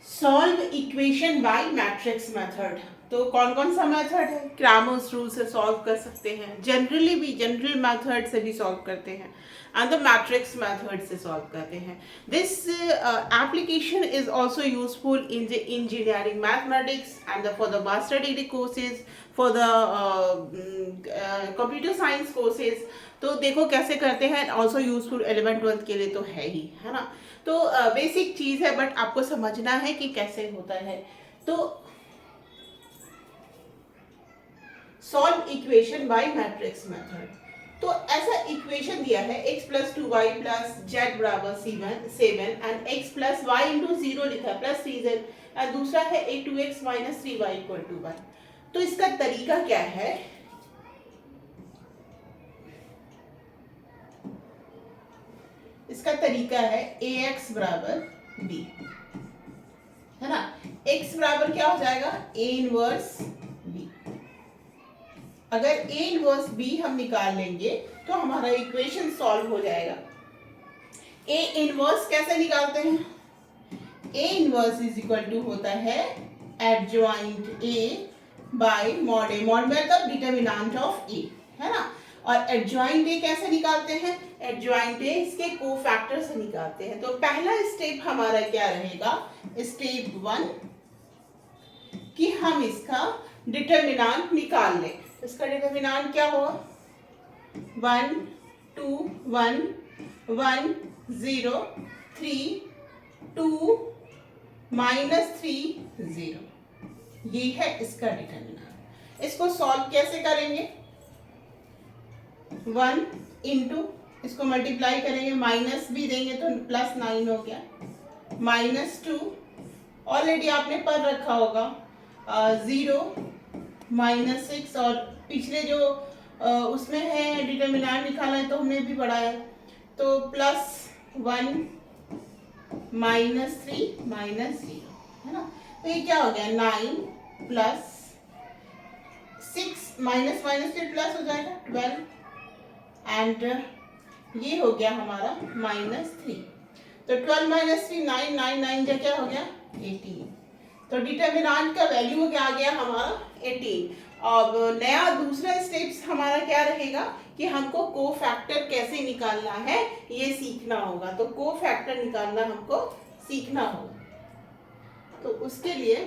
Solve equation by matrix method. तो कौन कौन सा मेथड है? क्रैमर्स रूल से सॉल्व कर सकते हैं, जनरली भी जनरल मेथड से भी सॉल्व करते हैं, एंड द मैट्रिक्स मेथड से सॉल्व करते हैं। This application is also useful in the engineering mathematics and for the master degree courses, for the computer science courses. तो देखो कैसे करते हैं, ऑल्सो यूजफुल 11th-12th के लिए तो है ही, है ना। तो बेसिक चीज है, बट आपको समझना है कि कैसे होता है। तो solve equation by matrix method. तो ऐसा इक्वेशन दिया है x plus 2y plus Z बराबर 7 and x plus Y into 0 लिखा है प्लस 3z, एंड दूसरा है 2x minus 3y equal to 1। तो इसका तरीका क्या है? इसका तरीका है ax बराबर b, है ना। x बराबर क्या हो जाएगा? a inverse b। अगर a इनवर्स b हम निकाल लेंगे तो हमारा इक्वेशन सॉल्व हो जाएगा। a इनवर्स कैसे निकालते हैं? a inverse is equal to होता है adjoint a by mod a। Mod मतलब डिटरमिनेंट ऑफ a, है ना। और एडजॉइंट a कैसे निकालते हैं? एडजॉइंट a इसके कोफैक्टर से निकालते हैं। तो पहला स्टेप हमारा क्या रहेगा? स्टेप 1 कि हम इसका डिटरमिनेंट निकाल लें। इसका डिटरमिनेंट क्या होगा? 1 2 1 1 0 3 2 माइनस 3 0। ये है इसका डिटरमिनेंट। इसको सॉल्व कैसे करेंगे? 1 इंटू इसको मल्टीप्लाई करेंगे, माइनस भी देंगे तो प्लस 9 हो गया, माइनस 2 ऑलरेडी आपने पढ़ रखा होगा, 0 माइनस 6, और पिछले जो उसमें है डिटरमिनेंट निकालना है तो हमने भी पढ़ा है, तो प्लस 1 माइनस 3 माइनस 0, है ना। तो ये क्या हो गया? 9 प्लस 6 माइनस माइनस फिर प्लस हो जाएगा 12, एंड ये हो गया हमारा माइनस 3। तो 12 माइनस 3 9 9 9 का क्या हो गया? 18। तो डिटरमिनेंट का वैल्यू क्या आ गया हमारा? 18। अब नया दूसरा स्टेप्स हमारा क्या रहेगा कि हमको कोफैक्टर कैसे निकालना है ये सीखना होगा। तो कोफैक्टर निकालना हमको सीखना होगा। तो उसके लिए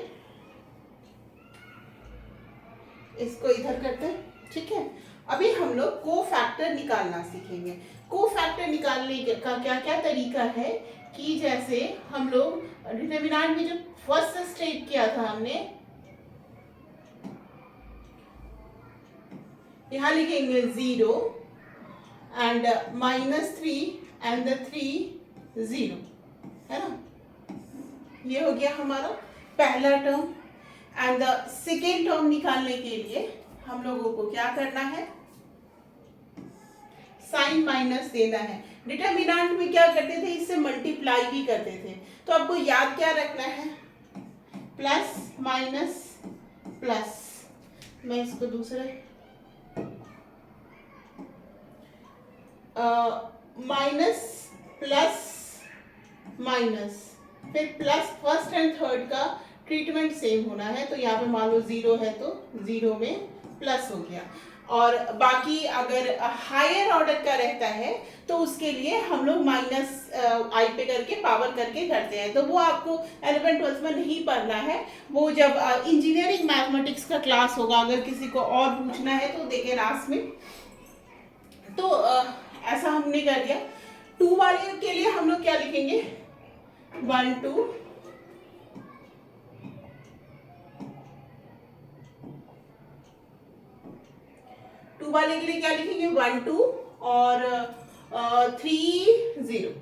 इसको इधर करते हैं, ठीक है। अभी हम लोग कोफैक्टर निकालना सीखेंगे। कोफैक्टर निकालने का क्या क्या तरीका है कि जैसे हम लोग डिटरमिनेंट में जो फर्स्ट स्टेप किया था हमने, यहां लिखेंगे 0 एंड माइनस 3 एंड 3 0, है ना। ये हो गया हमारा पहला term. And the second term निकालने के लिए हम लोगों को क्या करना है? साइन माइनस देना है। डिटरमिनेंट में क्या करते थे? इससे मल्टीप्लाई भी करते थे। तो आपको याद क्या रखना है? Plus minus plus. मैं इसको दूसरे माइनस प्लस माइनस, फिर प्लस फर्स्ट एंड थर्ड का ट्रीटमेंट सेम होना है। तो यहाँ पे मान लो 0 है तो 0 में प्लस हो गया, और बाकी अगर हायर ऑर्डर का रहता है तो उसके लिए हम लोग माइनस आई पे करके पावर करके करते हैं। तो वो आपको 11th-12th में नहीं पढ़ना है, वो जब इंजीनियरिंग मैथमेटिक्स का क्लास होगा। अगर किसी को और पूछना है तो देखे लास्ट में। तो ऐसा हमने कर दिया। 2 वाले के लिए हम लोग क्या लिखेंगे? 1 2 2 वाले के लिए क्या लिखेंगे? 1 2 और 3 0।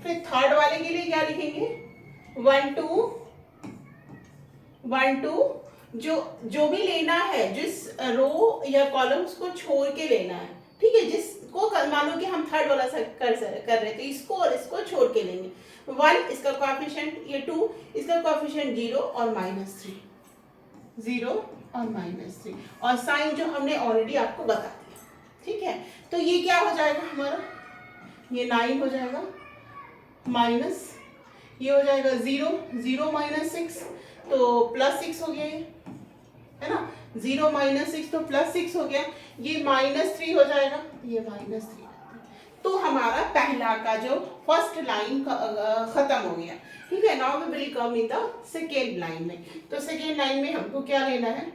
फिर थर्ड वाले के लिए क्या लिखेंगे? 1 2 1 2। जो भी लेना है, जिस रो या कॉलम्स को छोड़ के लेना है, ठीक है। जिसको मानो कि हम थर्ड वाला कर रहे थे, इसको और इसको छोड़ के लेंगे। 1 इसका कोएफिशिएंट, ये 2 इसका कोएफिशिएंट 0 और माइनस 3, 0 और माइनस 3, और साइन जो हमने ऑलरेडी आपको बता दिया, ठीक है। तो ये क्या हो जाएगा हमारा? ये 9 हो जाएगा, माइनस ये हो जाएगा 0, 0 माइनस 6 तो प्लस 6 हो गया ये, है ना। 0 माइनस 6 तो प्लस 6 हो गया, ये -3 हो जाएगा, ये -3। तो हमारा पहला का जो फर्स्ट लाइन खत्म हो गया, ठीक है। Now we will come in the second line में। तो सेकेंड लाइन में हमको क्या लेना है,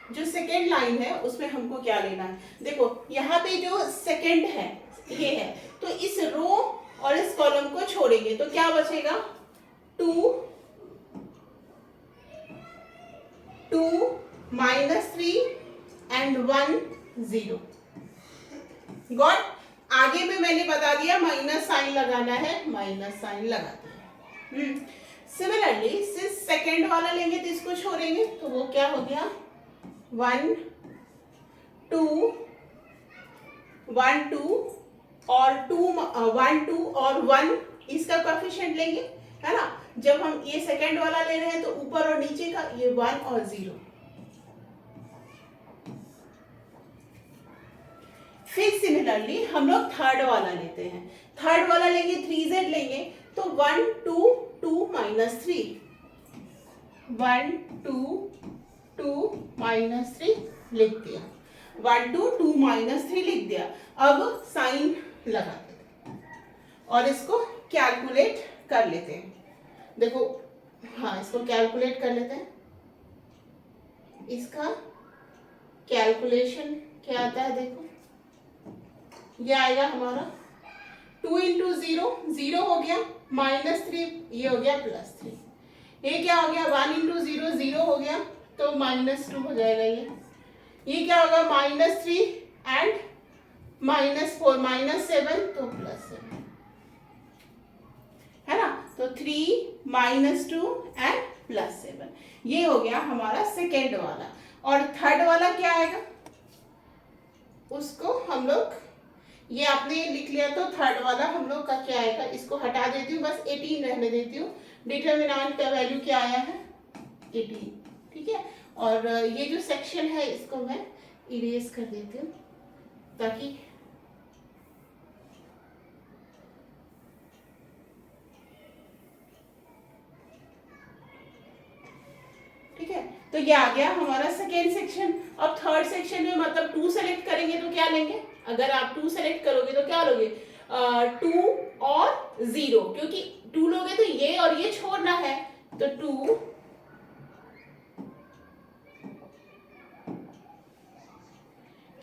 जो सेकेंड लाइन है उसमें हमको क्या लेना है, देखो यहाँ पे जो सेकेंड है ये है, तो इस रो और इस कॉलम को छोड़ेंगे तो क्या बचेगा, 2 -3 एंड 1 0। गॉट। आगे में मैंने बता दिया माइनस साइन लगाना है, माइनस साइन लगा दिया। सिमिलरली सेकेंड वाला लेंगे तो इसको छोड़ेंगे तो वो क्या हो गया, 1 2 1 2 और 2 1 2 और 1 इसका कोएफिशिएंट लेंगे, है ना। जब हम ये सेकंड वाला ले रहे हैं तो ऊपर और नीचे का ये 1 और 0। फिर सिमिलरली हम लोग थर्ड वाला लेते हैं, थर्ड वाला लेंगे 3z लेंगे तो 1 2 2 -3, 1 2 2 -3 लिख दिया, 1 2 2 -3 लिख दिया। अब साइन लगा देते और इसको कैलकुलेट कर लेते हैं। देखो हाँ, इसको कैलकुलेट कर लेते हैं। इसका कैलकुलेशन क्या आता है, देखो ये आएगा हमारा 2 × 0 0 हो गया, -3 ये हो गया +3, ये क्या हो गया 1 × 0 0 हो गया तो -2 हो जाएगा। ये क्या होगा -3 एंड -4 -7 तो +7, है ना। तो 3 -2 एंड +7 ये हो गया हमारा सेकेंड वाला। और थर्ड वाला क्या आएगा, उसको हम लोग ये आपने लिख लिया तो थर्ड वाला हम लोग का क्या आएगा, इसको हटा देती हूँ, बस 18 रहने देती हूँ। डिटर्मिनेंट का वैल्यू क्या आया है 18, ठीक है। और ये जो सेक्शन है इसको मैं इरेज कर देती हूँ ताकि ठीक है। तो ये आ गया हमारा सेकेंड सेक्शन। अब थर्ड सेक्शन में मतलब 2 सेलेक्ट करेंगे तो क्या लेंगे, अगर आप 2 सेलेक्ट करोगे तो क्या लोगे 2 और 0, क्योंकि 2 लोगे तो ये और ये छोड़ना है तो 2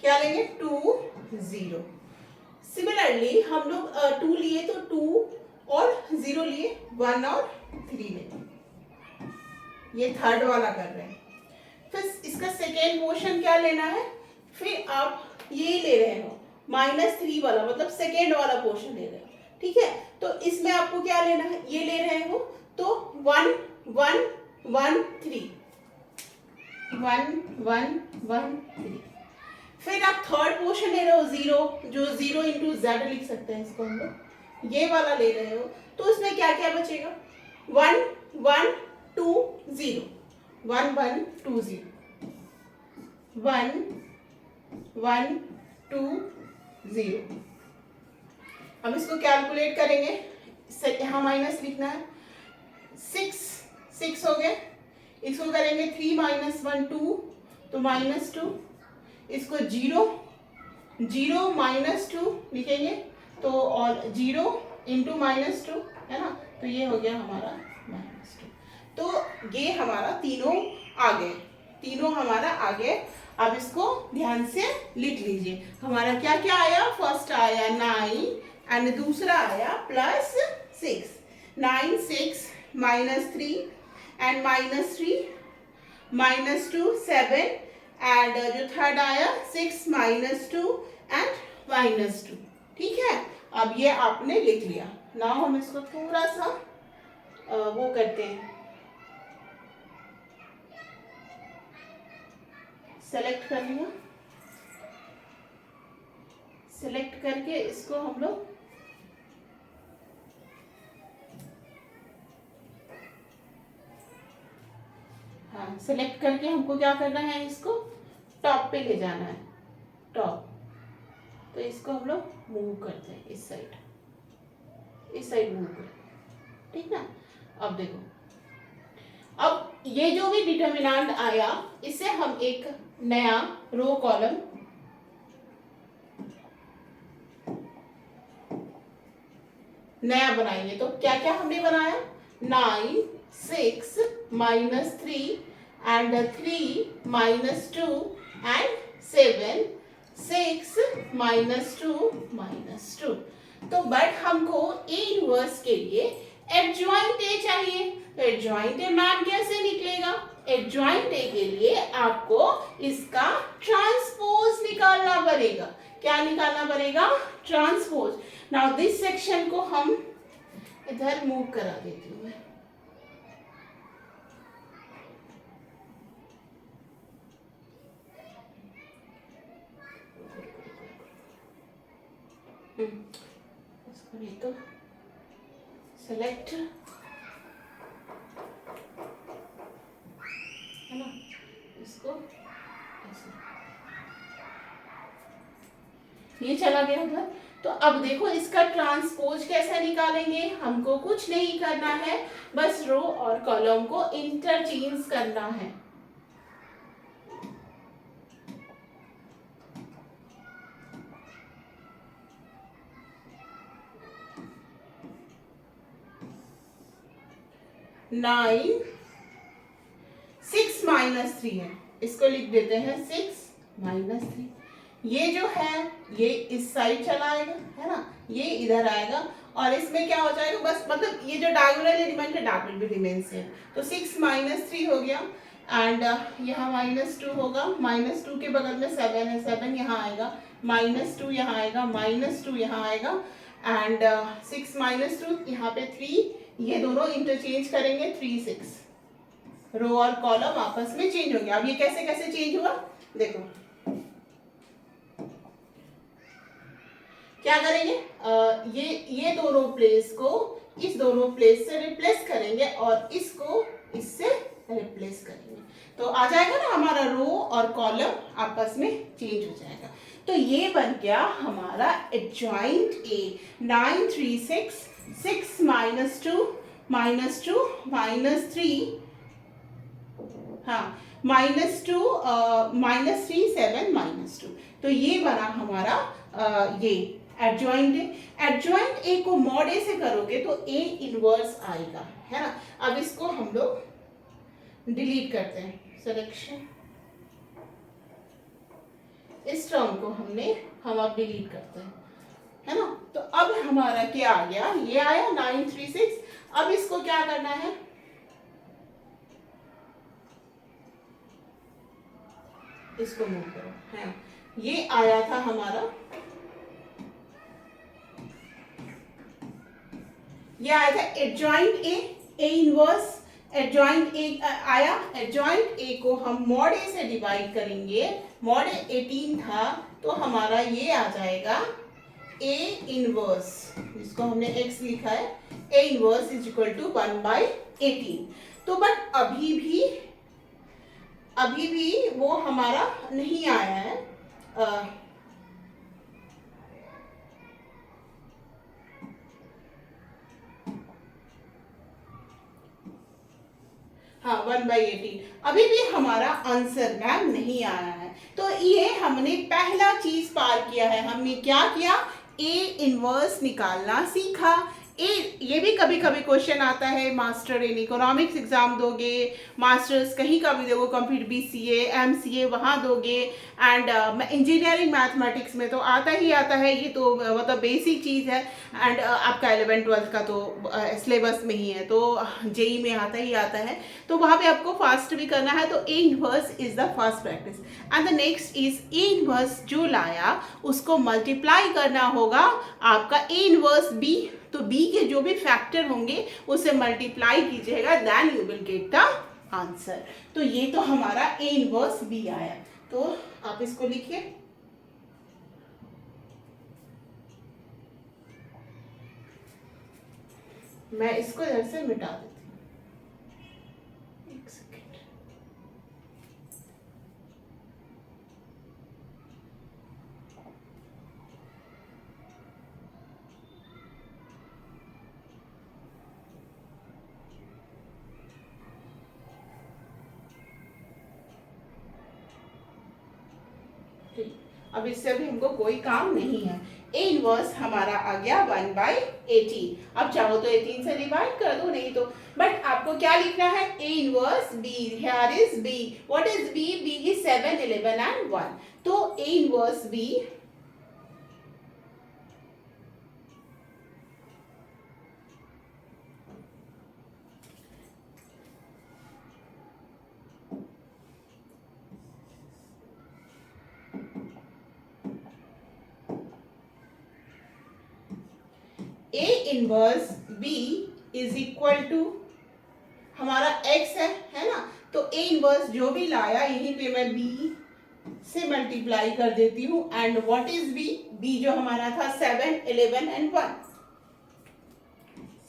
क्या लेंगे 2 0। सिमिलरली हम लोग 2 लिए तो 2 और 0 लिए 1 और 3 लेंगे, ये थर्ड वाला कर रहे हैं। फिर इसका सेकेंड पोर्शन क्या लेना है, फिर आप ये ले रहे हो -3 वाला, मतलब सेकेंड वाला पोर्शन ले रहे हो, ठीक है। तो इसमें आपको क्या लेना है, ये ले रहे हो तो 1 1 1 3 1 1 1 3। फिर आप थर्ड पोर्शन ले रहे हो 0, जो 0 × z लिख सकते हैं इसको हम लोग, ये वाला ले रहे हो तो इसमें क्या क्या बचेगा 1 1 2 0 1 1 2 0 1 1 2 0। हम इसको कैलकुलेट करेंगे, यहाँ माइनस लिखना है, 6 हो गए, इसको करेंगे 3 -1 2 तो -2, इसको 0 0 -2 लिखेंगे तो और 0 × -2, है ना। तो ये हो गया हमारा -2। तो ये हमारा तीनों आ गए, तीनों हमारा आ गए। अब इसको ध्यान से लिख लीजिए, हमारा क्या क्या आया, फर्स्ट आया 9 एंड दूसरा आया +6, 9 6 -3 एंड -3 -2 7 एंड जो थर्ड आया 6 -2 एंड -2, ठीक है। अब ये आपने लिख लिया। नाउ हम इसको थोड़ा सा वो करते हैं, सेलेक्ट कर लिया, सेलेक्ट करके इसको हम लोग हाँ सेलेक्ट करके हमको क्या करना है, इसको टॉप पे ले जाना है, टॉप। तो इसको हम लोग मूव करते हैं इस साइड मूव करते हैं, ठीक ना। अब देखो, अब ये जो भी डिटर्मिनेंट आया इसे हम एक नया रो कॉलम नया बनाएंगे। तो क्या क्या हमने बनाया, 9 6 -3 एंड 3 -2 एंड 7 6 -2 -2। तो बट हमको ए इनवर्स के लिए एडजॉइंट ए चाहिए। तो एडजॉइंट ए मैम कैसे निकलेगा, एडजॉइंट ए के लिए आपको इसका ट्रांसपोज निकालना पड़ेगा। क्या निकालना पड़ेगा, ट्रांसपोज। नाउ दिस सेक्शन को हम इधर मूव करा देती हूँ मैं। इसको नहीं तो सेलेक्ट, है ना, इसको ऐसे, ये चला गया उधर। तो अब देखो इसका ट्रांसपोज कैसे निकालेंगे, हमको कुछ नहीं करना है, बस रो और कॉलम को इंटरचेंज करना है। नाइन 6 -3 है, इसको लिख देते हैं 6 -3। ये जो है ये इस साइड चला आएगा, है ना, ये इधर आएगा और इसमें क्या हो जाएगा, बस मतलब ये जो डायगोनल एलिमेंट है that will be remain same. तो 6 -3 हो गया एंड यहाँ -2 होगा, -2 के बगल में 7 है, 7 यहाँ आएगा, -2 यहाँ आएगा, -2 यहाँ आएगा एंड 6 -2 यहाँ पे 3, ये दोनों इंटरचेंज करेंगे, 3 6, रो और कॉलम आपस में चेंज होंगे। अब ये कैसे कैसे चेंज हुआ देखो, क्या करेंगे, ये दोनों प्लेस को इस दोनों प्लेस से रिप्लेस करेंगे और इसको इससे रिप्लेस करेंगे। तो आ जाएगा ना हमारा रो और कॉलम आपस में चेंज हो जाएगा। तो ये बन गया हमारा एडजॉइंट ए। 9 3 6 6 -2 -2 -3, हाँ -2 -3 7 -2। तो ये बना हमारा ये एडजॉइंट ए। एडजॉइंट ए को मॉड ए से करोगे तो ए इनवर्स आएगा, है ना। अब इसको हम लोग डिलीट करते हैं, सिलेक्शन, इस टर्म को हम अब डिलीट करते हैं, है ना। तो अब हमारा क्या आ गया, ये आया 9 3 6। अब इसको क्या करना है, इसको मूव करो, है, ये आया था हमारा, ये आया था adjoint A, A inverse adjoint A आया। एडजॉइंट ए को हम मॉड ए से डिवाइड करेंगे, मॉड ए 18 था तो हमारा ये आ जाएगा ए इनवर्स, जिसको हमने x लिखा है, A inverse is equal to 1/18। तो बट अभी भी वो हमारा नहीं आया है, हाँ 1/18 अभी भी हमारा आंसर मैम नहीं आया है। तो ये हमने पहला चीज पार किया है, हमने क्या किया, ए इनवर्स निकालना सीखा। ये भी कभी कभी क्वेश्चन आता है, मास्टर इन इकोनॉमिक्स एग्जाम दोगे, मास्टर्स कहीं का भी दोगे, कंप्यूटर BCA MCA वहाँ दोगे, एंड इंजीनियरिंग मैथमेटिक्स में तो आता ही आता है, ये तो मतलब बेसिक चीज़ है। एंड आपका 11 12 का तो सिलेबस में ही है, तो JEE में आता ही आता है, तो वहाँ पे आपको फास्ट भी करना है। तो A inverse is the first practice and the next is A inverse जो लाया उसको मल्टीप्लाई करना होगा आपका ए इनवर्स बी। तो बी के जो भी फैक्टर होंगे उसे मल्टीप्लाई कीजिएगा, then you will get the answer. तो ये तो हमारा ए इनवर्स बी आया। तो आप इसको लिखिए, मैं इसको इधर से मिटा देती हूँ, एक सेकेंड। अब इससे अभी हमको कोई काम नहीं है। ए इनवर्स हमारा आ गया 1/18। अब चाहो तो 18 से डिवाइड कर दो, नहीं तो बट आपको क्या लिखना है, A inverse B, here is B. What is B? B is 7, 11 and 1। तो A inverse B A inverse B is equal to हमारा x है ना, तो A इनवर्स जो भी लाया यहीं पे मैं B से मल्टीप्लाई कर देती हूँ। And what is B? B जो हमारा था 7, 11 and 1।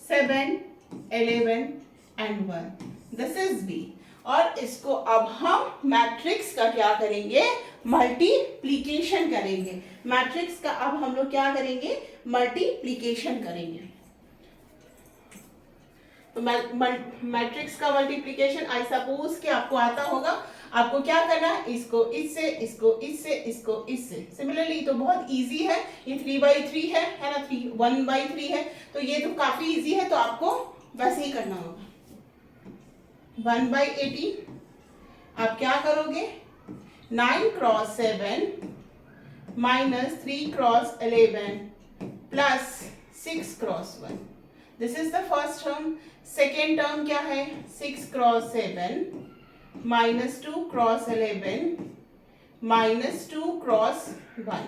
7, 11 and 1, this is B। और इसको अब हम मैट्रिक्स का क्या करेंगे, मल्टीप्लीकेशन करेंगे। मैट्रिक्स का अब हम लोग क्या करेंगे, मल्टीप्लीकेशन करेंगे। तो मैट्रिक्स का मल्टीप्लीकेशन आई सपोज कि आपको आता होगा। आपको क्या करना है, इसको इससे, इसको इससे, इसको इससे। सिमिलरली तो बहुत इजी है, ये 3/3 है ना, 1/3 है, तो ये तो काफी इजी है, तो आपको वैसे ही करना होगा। 1/18 आप क्या करोगे, 9 cross 7 minus 3 cross 11 plus 6 cross 1। This is the first term. Second term क्या है, 6 cross 7 minus 2 cross 11 minus 2 cross 1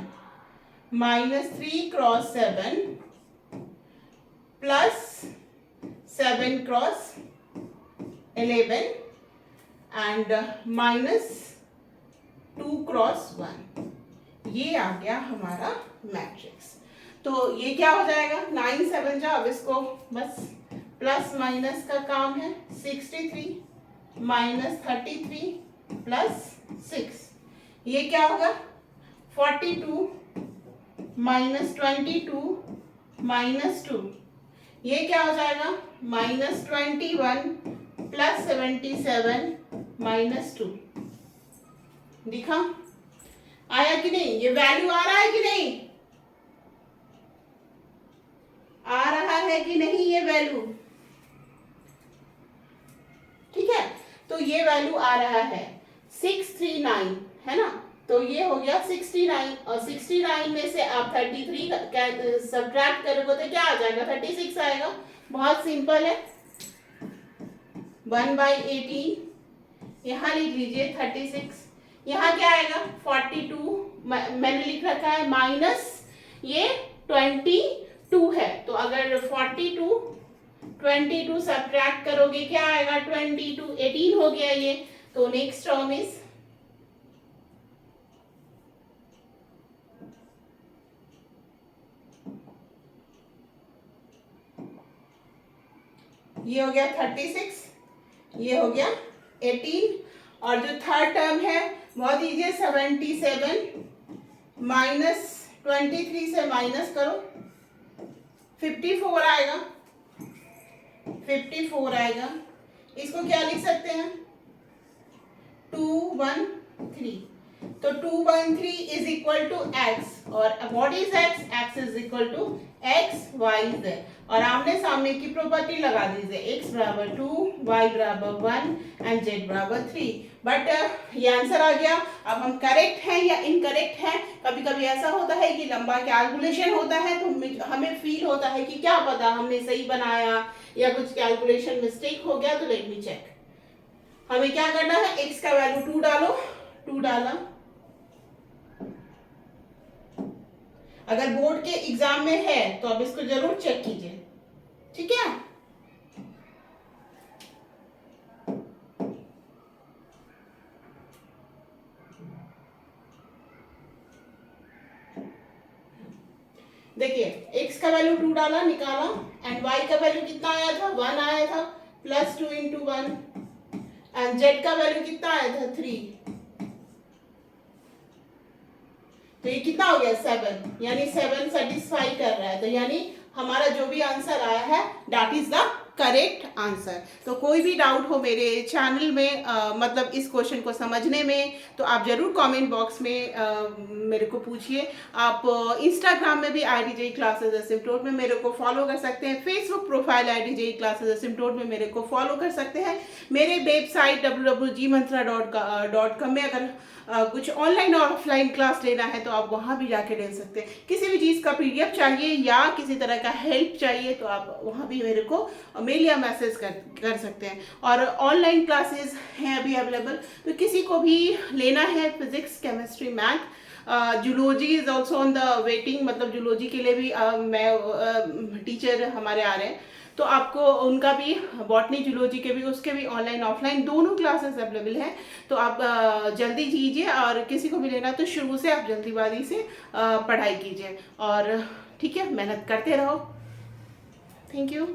minus 3 cross 7 plus 7 cross 11 and minus 2 cross 1। ये आ गया हमारा मैट्रिक्स। तो ये क्या हो जाएगा, 9 7 जा, अब इसको बस प्लस माइनस का काम है। 63 माइनस 33 प्लस 6, ये क्या होगा, 42 माइनस 22 माइनस 2, ये क्या हो जाएगा, माइनस 21 प्लस 77 माइनस 2। दिखा आया कि नहीं, ये वैल्यू आ रहा है कि नहीं, आ रहा है कि नहीं ये वैल्यू, ठीक है। तो ये वैल्यू आ रहा है 639, है ना। तो ये हो गया 69, और 69 में से आप 33 सब्ट्रैक्ट करोगे तो क्या आ जाएगा, 36 आएगा। बहुत सिंपल है। 1/18 यहाँ लिख लीजिए 36, यहाँ क्या आएगा 42, मैंने लिख रखा है माइनस ये 22 है, तो अगर 22 सब्ट्रैक्ट करोगे क्या आएगा, 22, 18 हो गया ये। तो नेक्स्ट टर्म इज ये हो गया 36, ये हो गया 18, और जो थर्ड टर्म है बहुत इजी है, 77 माइनस 23 से माइनस करो, 54 आएगा, 54 आएगा। इसको क्या लिख सकते हैं, 213। तो 213 इज इक्वल टू एक्स, और what is X, X is equal to X Y Z, और आमने सामने की प्रॉपर्टी लगा दीजिए, एक्स बराबर 2, वाई बराबर 1 एंड जेड बराबर 3। बट ये आंसर आ गया। अब हम करेक्ट हैं या इनकरेक्ट हैं, कभी कभी ऐसा होता है कि लंबा कैलकुलेशन होता है तो हमें फील होता है कि क्या पता हमने सही बनाया या कुछ कैलकुलेशन मिस्टेक हो गया, तो लेट मी चेक। हमें क्या करना है, x का वैल्यू 2 डालो, 2 डाला। अगर बोर्ड के एग्जाम में है तो अब इसको जरूर चेक कीजिए, ठीक है। देखिए x का वैल्यू 2 डाला, निकाला, एंड y का वैल्यू कितना आया था, 1 आया था, प्लस 2 इंटू 1, एंड z का वैल्यू कितना आया था, 3। तो ये कितना हो गया, 7, यानी 7 सेटिस्फाई कर रहा है। तो यानी हमारा जो भी आंसर आया है that is the correct answer. तो कोई भी डाउट हो मेरे चैनल में मतलब इस क्वेश्चन को समझने में, तो आप ज़रूर कमेंट बॉक्स में मेरे को पूछिए। आप इंस्टाग्राम में भी IIT क्लासेस एसिम्प्टोट में मेरे को फॉलो कर सकते हैं, Facebook profile IIT classes asymptote में मेरे को फॉलो कर सकते हैं। मेरे वेबसाइट www.gmantra.com में अगर कुछ ऑनलाइन और ऑफलाइन क्लास लेना है तो आप वहाँ भी जाके ले सकते हैं। किसी भी चीज़ का PDF चाहिए या किसी तरह का हेल्प चाहिए तो आप वहाँ भी मेरे को मेल या मैसेज कर सकते हैं। और ऑनलाइन क्लासेस हैं अभी अवेलेबल, तो किसी को भी लेना है physics, chemistry, math, zoology is also on the waiting, मतलब जूलॉजी के लिए भी मैं टीचर हमारे आ रहे हैं, तो आपको उनका भी बॉटनी जूलॉजी के भी उसके भी ऑनलाइन ऑफलाइन दोनों क्लासेस अवेलेबल हैं। तो आप जल्दी कीजिए, और किसी को भी लेना तो शुरू से आप जल्दीबाजी से पढ़ाई कीजिए, और ठीक है, मेहनत करते रहो। Thank you.